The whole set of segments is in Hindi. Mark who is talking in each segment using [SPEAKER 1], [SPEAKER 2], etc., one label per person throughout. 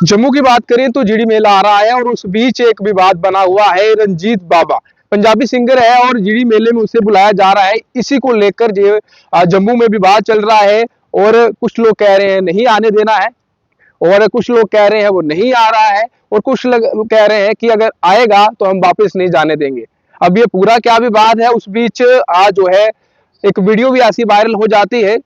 [SPEAKER 1] जम्मू की बात करें तो जीडी मेला आ रहा है और उस बीच एक विवाद बना हुआ है। रंजीत बाबा पंजाबी सिंगर है और जीडी मेले में उसे बुलाया जा रहा है। इसी को लेकर जो जम्मू में विवाद चल रहा है और कुछ लोग कह रहे हैं नहीं आने देना है और कुछ लोग कह रहे हैं वो नहीं आ रहा है और कुछ लोग कह रहे हैं कि अगर आएगा तो हम वापस नहीं जाने देंगे। अब ये पूरा क्या विवाद है, उस बीच आज जो है एक वीडियो भी ऐसी वायरल हो जाती है।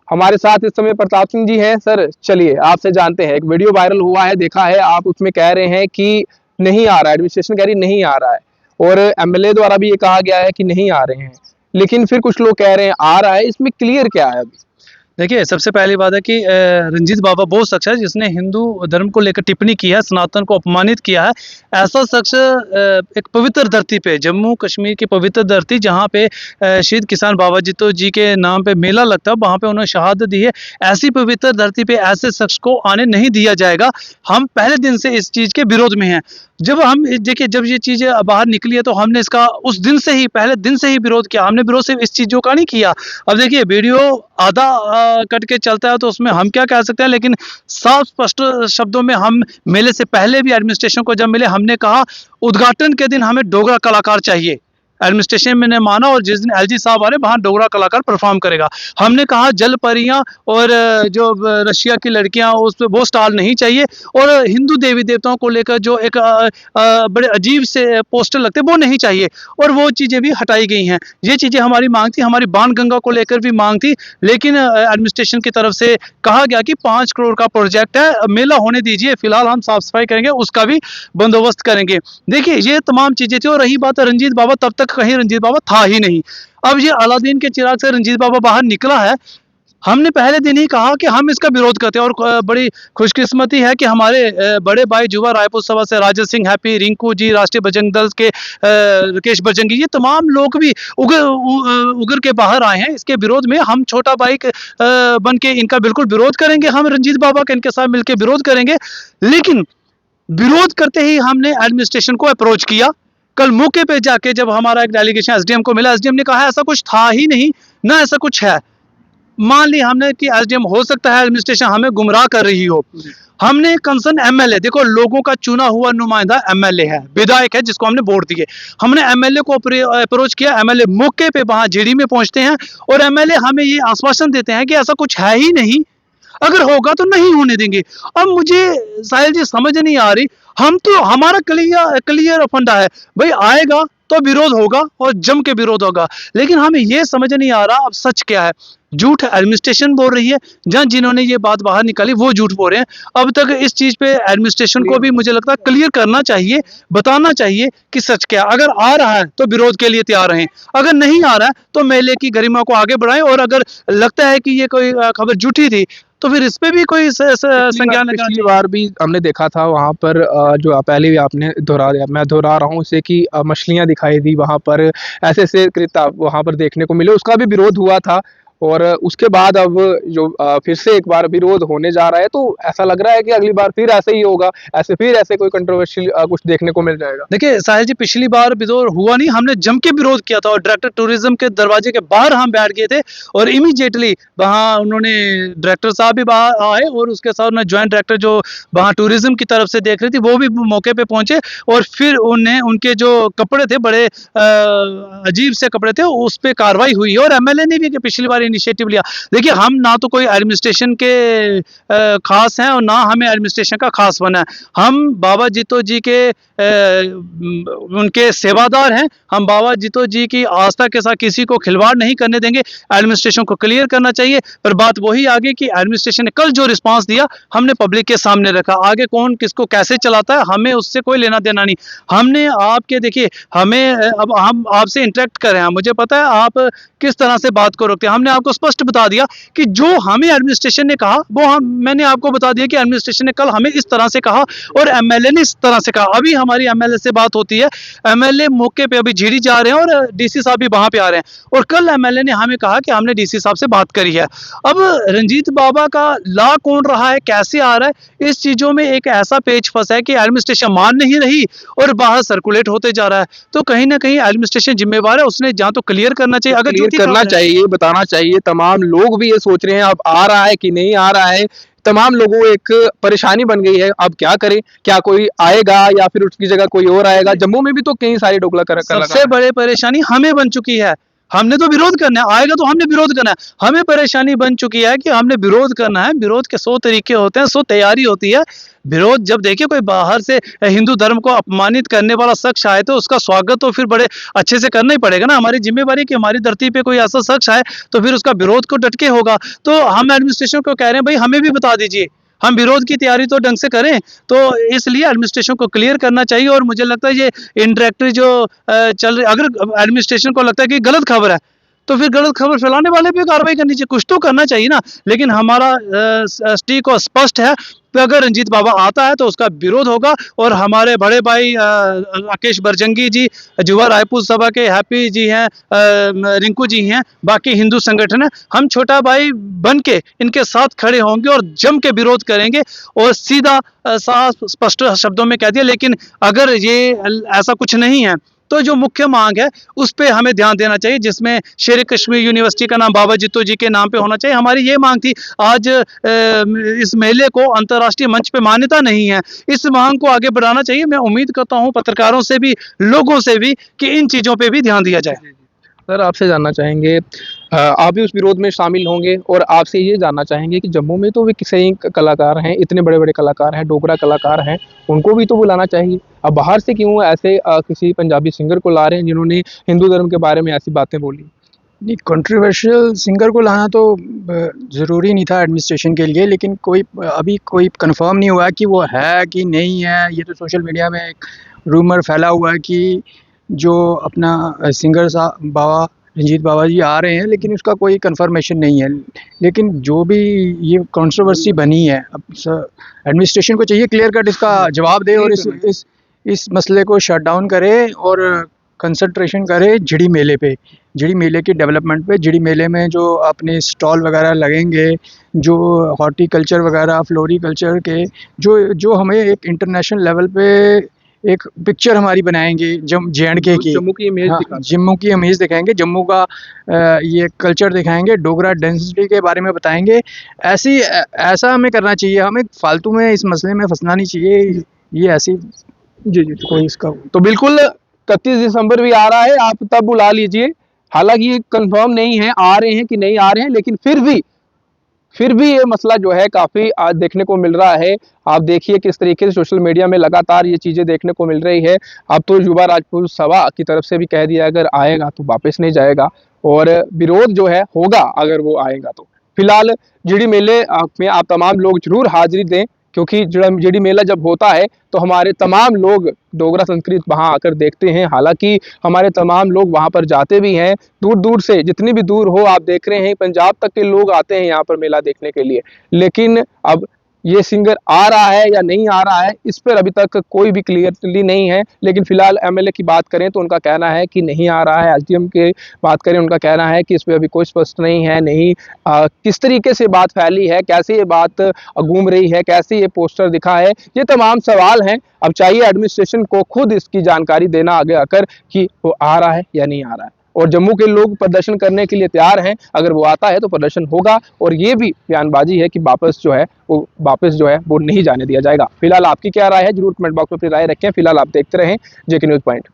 [SPEAKER 1] हमारे साथ इस समय प्रताप सिंह जी हैं। सर चलिए आपसे जानते हैं, एक वीडियो वायरल हुआ है, देखा है आप, उसमें कह रहे हैं कि नहीं आ रहा है, एडमिनिस्ट्रेशन कह रही नहीं आ रहा है और एमएलए द्वारा भी ये कहा गया है कि नहीं आ रहे हैं, लेकिन फिर कुछ लोग कह रहे हैं आ रहा है। इसमें क्लियर क्या है? अभी
[SPEAKER 2] देखिए, सबसे पहली बात है कि रंजीत बाबा वो शख्स है जिसने हिंदू धर्म को लेकर टिप्पणी की है, सनातन को अपमानित किया है। ऐसा शख्स एक पवित्र धरती पे, जम्मू कश्मीर की पवित्र धरती जहाँ पे शहीद किसान बाबा जितो जी के नाम पे मेला लगता है, वहाँ पे उन्होंने शहादत दी है। ऐसी पवित्र धरती पे ऐसे शख्स को आने नहीं दिया जाएगा। हम पहले दिन से इस चीज़ के विरोध में हैं। जब हम देखिए, जब ये चीज़ें बाहर निकली है तो हमने इसका उस दिन से ही, पहले दिन से ही विरोध किया। हमने विरोध सिर्फ इस चीज़ों का नहीं किया। अब देखिए, वीडियो आधा कट के चलता है तो उसमें हम क्या कह सकते हैं, लेकिन साफ स्पष्ट शब्दों में हम मेले से पहले भी एडमिनिस्ट्रेशन को जब मिले, हमने कहा उद्घाटन के दिन हमें डोगरा कलाकार चाहिए। एडमिनिस्ट्रेशन में ने माना और जिस दिन एलजी साहब आ रहे वहाँ डोगरा कलाकार परफॉर्म करेगा। हमने कहा जल परियाँ और जो रशिया की लड़कियाँ उस पर वो स्टाल नहीं चाहिए और हिंदू देवी देवताओं को लेकर जो एक बड़े अजीब से पोस्टर लगते वो नहीं चाहिए और वो चीज़ें भी हटाई गई हैं। ये चीज़ें हमारी मांग थी, हमारी बाण गंगा को लेकर भी मांग थी, लेकिन एडमिनिस्ट्रेशन की तरफ से कहा गया कि 5 करोड़ का प्रोजेक्ट है, मेला होने दीजिए, फिलहाल हम साफ सफाई करेंगे, उसका भी बंदोबस्त करेंगे। देखिए, ये तमाम चीज़ें थी और रही बात रंजीत बाबा, तब तक कहीं रंजीत बाबा था ही नहीं। अब ये अलादीन के चिराग से रंजीत बाबा बाहर निकला है। हमने पहले दिन ही कहा कि हम इसका विरोध करते हैं और बड़ी खुशकिस्मती है कि हमारे बड़े भाई युवा रायपुर सभा से राजा सिंह, हैप्पी, रिंकू जी, राष्ट्रीय बजरंग दल के राकेश बजरंगी, ये तमाम लोग भी उगर के बाहर आए हैं इसके विरोध में। हम छोटा भाई बन के इनका बिल्कुल विरोध करेंगे, हम रंजीत बाबा का इनके साथ मिलकर विरोध करेंगे। लेकिन विरोध करते ही हमने एडमिनिस्ट्रेशन को अप्रोच किया। कल मौके पे जाके जब हमारा एक डेलीगेशन एसडीएम को मिला, एसडीएम ने कहा ऐसा कुछ था ही नहीं, ना ऐसा कुछ है। मान ली हमने कि एसडीएम हो सकता है एडमिनिस्ट्रेशन हमें गुमराह कर रही हो। हमने कंसर्न एमएलए, देखो लोगों का चुना हुआ नुमाइंदा एमएलए है, विधायक है जिसको हमने वोट दिए, हमने एमएलए को अप्रोच किया। एमएलए मौके पे वहां जीडी में पहुंचते हैं और एमएलए हमें ये आश्वासन देते हैं कि ऐसा कुछ है ही नहीं, अगर होगा तो नहीं होने देंगे। अब मुझे साहिल जी समझ नहीं आ रही, हम तो हमारा क्लियर फंडा है भाई, आएगा तो विरोध होगा और जम के विरोध होगा, लेकिन हमें यह समझ नहीं आ रहा अब सच क्या है। झूठ एडमिनिस्ट्रेशन बोल रही है, जिन्होंने ये बात बाहर निकाली वो झूठ बोल रहे हैं। अब तक इस चीज पे एडमिनिस्ट्रेशन को भी मुझे लगता है क्लियर करना चाहिए, बताना चाहिए कि सच क्या। अगर आ रहा है तो विरोध के लिए तैयार रहें, अगर नहीं आ रहा है तो मेले की गरिमा को आगे बढ़ाएं और अगर लगता है कि ये कोई खबर झूठी थी तो फिर इस पे भी कोई संज्ञान।
[SPEAKER 1] पिछली बार भी हमने देखा था वहां पर जो पहले भी आपने दोहरा दिया, मैं दोहरा रहा हूँ उसे, कि मछलियां दिखाई दी वहां पर, ऐसे ऐसे कृत्य वहां पर देखने को मिले, उसका भी विरोध हुआ था और उसके बाद अब जो फिर से एक बार विरोध होने जा रहा है, तो ऐसा लग रहा है कि अगली बार फिर ऐसे ही होगा, फिर ऐसे कोई कंट्रोवर्शियल कुछ देखने को मिल जाएगा।
[SPEAKER 2] देखिए साहिल जी, पिछली बार विरोध हुआ नहीं, हमने जम के विरोध किया था और डायरेक्टर टूरिज्म के दरवाजे के बाहर हम बैठ गए थे और इमीडिएटली वहाँ उन्होंने, डायरेक्टर साहब भी बाहर आए और उसके साथ उन्होंने ज्वाइंट डायरेक्टर जो वहाँ टूरिज्म की तरफ से देख रही थी वो भी मौके पे पहुंचे और फिर उन्हें उनके जो कपड़े थे, बड़े अजीब से कपड़े थे, उस पर कार्रवाई हुई और एमएलए ने भी पिछली बार इनिशिएटिव लिया। देखिए, हम ना तो कोई एडमिनिस्ट्रेशन के खास हैं और ना हमें एडमिनिस्ट्रेशन का खास बना है। हम बाबा जितो जी के उनके सेवादार हैं। हम बाबा जितो जी की आस्था के साथ किसी को खिलवाड़ नहीं करने देंगे। एडमिनिस्ट्रेशन को क्लियर करना चाहिए, पर बात वही आगे कि एडमिनिस्ट्रेशन ने कल जो रिस्पांस दिया हमने पब्लिक के सामने रखा। आगे कौन किसको कैसे चलाता है हमें उससे कोई लेना देना नहीं। हमने आपके, देखिए हमें, अब हम आपसे इंटरेक्ट कर रहे हैं, मुझे पता है आप किस तरह से बात को रोकते हैं। हमने आपको स्पष्ट बता दिया कि जो हमें एडमिनिस्ट्रेशन ने कहा वो मैंने आपको बता दिया कि एडमिनिस्ट्रेशन ने कल हमें इस तरह से कहा और एमएलए ने इस तरह से कहा। अभी हमारी एमएलए से बात होती है, एमएलए मौके पे अभी झीड़ी जा रहे हैं और डीसी साहब भी वहां पे आ रहे हैं और कल एमएलए ने हमें कहा कि हमने डीसी साहब से बात करी है। अब रंजीत बाबा का ला कौन रहा है, कैसे आ रहा है, इस चीजों में एक ऐसा पेच फंसा है कि एडमिनिस्ट्रेशन मान नहीं रही और बाहर सर्कुलेट होते जा रहा है। तो कहीं ना कहीं एडमिनिस्ट्रेशन जिम्मेवार है, उसने जहां तो क्लियर करना चाहिए, अगर
[SPEAKER 1] करना चाहिए, बताना चाहिए। तमाम लोग भी ये सोच रहे हैं अब आ रहा है कि नहीं आ रहा है, तमाम लोगों को एक परेशानी बन गई है। अब क्या करें, क्या कोई आएगा या फिर उसकी जगह कोई और आएगा? जम्मू में भी तो कई सारे डोगला
[SPEAKER 2] सबसे बड़े परेशानी हमें बन चुकी है। हमने तो विरोध करना है, आएगा तो हमने विरोध करना है। हमें परेशानी बन चुकी है कि हमने विरोध करना है। विरोध के 100 तरीके होते हैं, 100 तैयारी होती है। विरोध जब देखिए कोई बाहर से हिंदू धर्म को अपमानित करने वाला शख्स आए तो उसका स्वागत तो फिर बड़े अच्छे से करना ही पड़ेगा ना। हमारी जिम्मेवारी कि हमारी धरती पे कोई ऐसा शख्स आए तो फिर उसका विरोध को डट के होगा। तो हम एडमिनिस्ट्रेशन को कह रहे हैं भाई हमें भी बता दीजिए, हम विरोध की तैयारी तो ढंग से करें। तो इसलिए एडमिनिस्ट्रेशन को क्लियर करना चाहिए। और मुझे लगता है ये इनडायरेक्टली जो चल रही, अगर एडमिनिस्ट्रेशन को लगता है कि गलत खबर है तो फिर गलत खबर फैलाने वाले पे कार्रवाई करनी चाहिए, कुछ तो करना चाहिए ना। लेकिन हमारा स्टिक और स्पष्ट है कि अगर रंजीत बाबा आता है तो उसका विरोध होगा। और हमारे बड़े भाई राकेश बरजंगी जी, युवा रायपुर सभा के हैप्पी जी हैं, रिंकू जी हैं, बाकी हिंदू संगठन है, हम छोटा भाई बन के इनके साथ खड़े होंगे और जम के विरोध करेंगे। और सीधा साफ स्पष्ट शब्दों में कह दिया। लेकिन अगर ये ऐसा कुछ नहीं है तो जो मुख्य मांग है उस पे हमें ध्यान देना चाहिए, जिसमें शेर कश्मीर यूनिवर्सिटी का नाम बाबा जित्तो जी के नाम पे होना चाहिए। हमारी ये मांग थी। आज इस मेले को अंतर्राष्ट्रीय मंच पे मान्यता नहीं है, इस मांग को आगे बढ़ाना चाहिए। मैं उम्मीद करता हूँ पत्रकारों से भी, लोगों से भी, कि इन चीज़ों पे भी ध्यान दिया जाए।
[SPEAKER 1] सर आपसे जानना चाहेंगे, आप भी उस विरोध में शामिल होंगे और आपसे ये जानना चाहेंगे कि जम्मू में तो भी कई कलाकार हैं, इतने बड़े बड़े कलाकार हैं, डोगरा कलाकार हैं, उनको भी तो बुलाना चाहिए। अब बाहर से क्यों ऐसे किसी पंजाबी सिंगर को ला रहे हैं जिन्होंने हिंदू धर्म के बारे में ऐसी बातें बोली?
[SPEAKER 3] नहीं, कंट्रोवर्शियल सिंगर को लाना तो ज़रूरी नहीं था एडमिनिस्ट्रेशन के लिए। लेकिन अभी कोई कंफर्म नहीं हुआ कि वो है कि नहीं है। ये तो सोशल मीडिया में एक रूमर फैला हुआ है कि जो अपना सिंगर साहब बाबा रंजीत बाबा जी आ रहे हैं, लेकिन उसका कोई कंफर्मेशन नहीं है। लेकिन जो भी ये कंट्रोवर्सी बनी है, अब एडमिनिस्ट्रेशन को चाहिए क्लियर कट इसका जवाब दे और इस मसले को शट डाउन करे और कंसंट्रेशन करे झिड़ी मेले पे, झिड़ी मेले की डेवलपमेंट पे। झिड़ी मेले में जो अपने स्टॉल वगैरह लगेंगे, जो हॉर्टिकल्चर वगैरह, फ्लोरिकल्चर के जो हमें एक इंटरनेशनल लेवल पे एक पिक्चर हमारी बनाएंगे JNK की,
[SPEAKER 1] जम्मू की इमेज
[SPEAKER 3] हाँ, जम्मू की इमेज दिखाएंगे, जम्मू का ये कल्चर दिखाएंगे, डोगरा डेंसिटी के बारे में बताएंगे। ऐसा हमें करना चाहिए। हमें फालतू में इस मसले में फंसना नहीं चाहिए। ये ऐसी
[SPEAKER 1] जी जी
[SPEAKER 3] कोई इसका
[SPEAKER 1] तो बिल्कुल 31 दिसंबर भी आ रहा है, आप तब बुला लीजिए। हालांकि ये कंफर्म नहीं है आ रहे हैं कि नहीं आ रहे हैं, लेकिन फिर भी ये मसला जो है काफी आज देखने को मिल रहा है। आप देखिए किस तरीके से सोशल मीडिया में लगातार ये चीजें देखने को मिल रही है। अब तो युवा राजपूत सभा की तरफ से भी कह दिया अगर आएगा तो वापस नहीं जाएगा और विरोध जो है होगा अगर वो आएगा तो। फिलहाल जीडी मेले में आप तमाम लोग जरूर हाजिरी दें, क्योंकि जीडी मेला जब होता है तो हमारे तमाम लोग डोगरा संस्कृत वहां आकर देखते हैं। हालांकि हमारे तमाम लोग वहां पर जाते भी हैं, दूर दूर से, जितनी भी दूर हो आप देख रहे हैं पंजाब तक के लोग आते हैं यहाँ पर मेला देखने के लिए। लेकिन अब ये सिंगर आ रहा है या नहीं आ रहा है इस पर अभी तक कोई भी क्लियरली नहीं है। लेकिन फिलहाल MLA की बात करें तो उनका कहना है कि नहीं आ रहा है। SDM की बात करें उनका कहना है कि इस पर अभी कोई स्पष्ट नहीं है। किस तरीके से बात फैली है, कैसे ये बात घूम रही है, कैसे ये पोस्टर दिखा है, ये तमाम सवाल हैं। अब चाहिए एडमिनिस्ट्रेशन को खुद इसकी जानकारी देना आगे आकर कि वो आ रहा है या नहीं आ रहा है। और जम्मू के लोग प्रदर्शन करने के लिए तैयार हैं, अगर वो आता है तो प्रदर्शन होगा। और ये भी बयानबाजी है कि वापस जो है वो नहीं जाने दिया जाएगा। फिलहाल आपकी क्या राय है जरूर कमेंट बॉक्स में अपनी राय रखें। फिलहाल आप देखते रहें JK न्यूज़ पॉइंट।